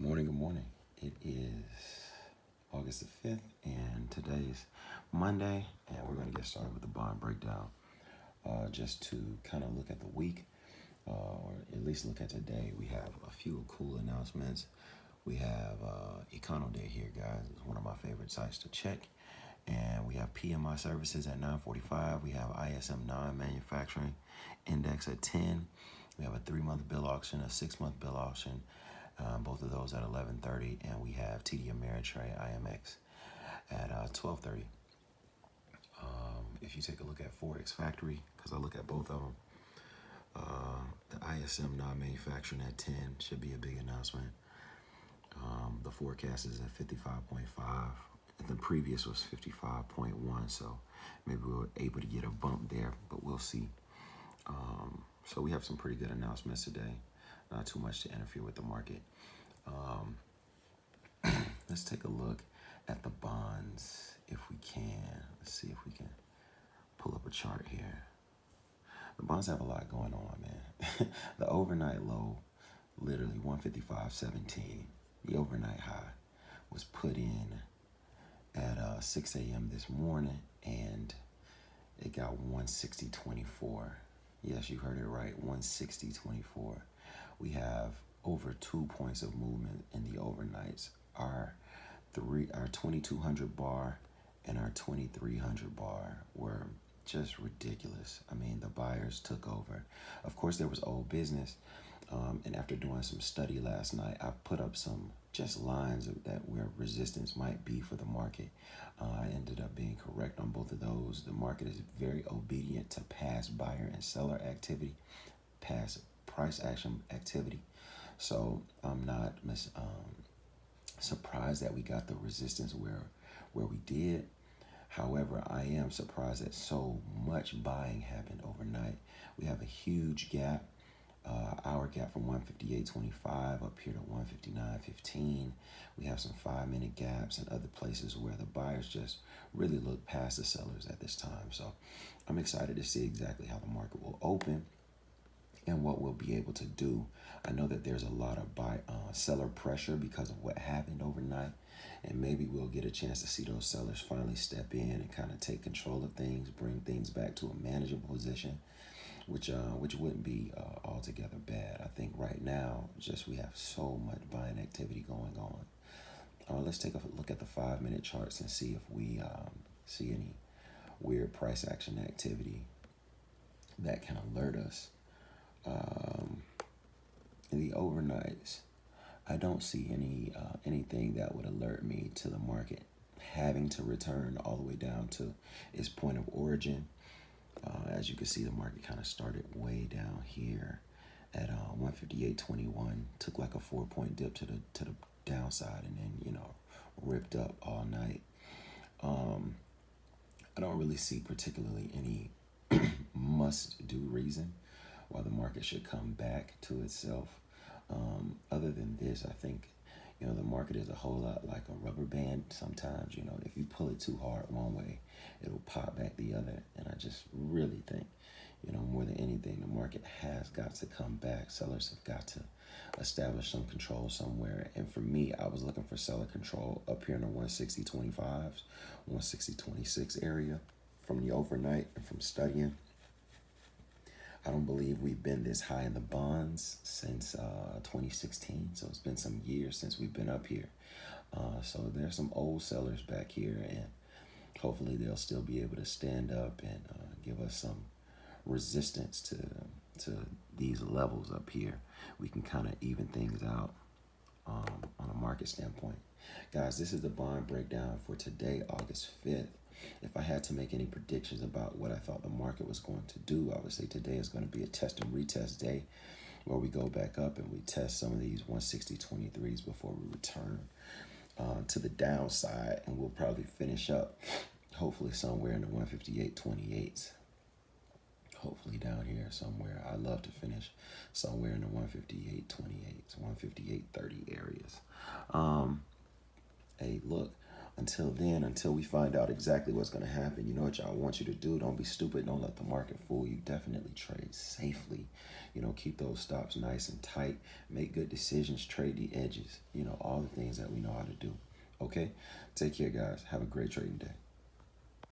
Good morning. It is August the 5th, and today's Monday, and we're going to get started with the bond breakdown. Just to kind of look at the week, or at least look at today, we have a few cool announcements. We have Econo Day here, guys. It's one of my favorite sites to check. And we have PMI services at 9:45. We have ISM non-manufacturing index at 10. We have a 3-month bill auction, a 6-month bill auction, both of those at 11:30, and we have TD Ameritrade IMX at 12:30. If you take a look at Forex Factory, because I look at both of them, the ISM non-manufacturing at 10 should be a big announcement. The forecast is at 55.5. The previous was 55.1, so maybe we were able to get a bump there, but we'll see. So we have some pretty good announcements today. Not too much to interfere with the market. Let's take a look at the bonds if we can. Let's see if we can pull up a chart here. The bonds have a lot going on, man. The overnight low, literally 155.17. The overnight high was put in at 6 a.m. this morning, and it got 160.24. Yes, you heard it right, 160.24. We have over 2 points of movement in the overnights. Our 2200 bar and our 2300 bar were just ridiculous. I mean, the buyers took over. Of course, there was old business. And after doing some study last night, I put up some just lines that where resistance might be for the market. I ended up being correct on both of those. The market is very obedient to past buyer and seller activity, past price action activity. So I'm not surprised that we got the resistance where we did. However, I am surprised that so much buying happened overnight. We have a huge gap. Hour gap from 158.25 up here to 159.15. We have some 5-minute gaps and other places where the buyers just really look past the sellers at this time. So I'm excited to see exactly how the market will open and what we'll be able to do. I know that there's a lot of seller pressure because of what happened overnight, and maybe we'll get a chance to see those sellers finally step in and kind of take control of things, bring things back to a manageable position, which wouldn't be altogether bad. I think right now, just we have so much buying activity going on. Let's take a look at the 5-minute charts and see if we see any weird price action activity that can alert us. In the overnights, I don't see anything that would alert me to the market having to return all the way down to its point of origin. As you can see, the market kind of started way down here at 158.21. Took like a 4-point dip to the downside, and then ripped up all night. I don't really see particularly any must-do reason why the market should come back to itself. Other than this, I think the market is a whole lot like a rubber band. Sometimes, if you pull it too hard one way, it'll pop back the other. And I just really think, more than anything, the market has got to come back. Sellers have got to establish some control somewhere. And for me, I was looking for seller control up here in the 160.25s, 160.26 area from the overnight and from studying. I don't believe we've been this high in the bonds since 2016. So it's been some years since we've been up here. So there's some old sellers back here, and hopefully they'll still be able to stand up and give us some resistance to these levels up here. We can kind of even things out on a market standpoint. Guys, this is the bond breakdown for today, August 5th. If I had to make any predictions about what I thought the market was going to do, I would say today is going to be a test and retest day where we go back up and we test some of these 160.23s before we return to the downside, and we'll probably finish up hopefully somewhere in the 158.28s. Hopefully down here somewhere. I love to finish somewhere in the 158.28s, 158.30 areas. Hey, look, Until then, until we find out exactly what's going to happen, you know what y'all want you to do? Don't be stupid. Don't let the market fool you. Definitely trade safely. Keep those stops nice and tight. Make good decisions. Trade the edges. All the things that we know how to do. Okay? Take care, guys. Have a great trading day.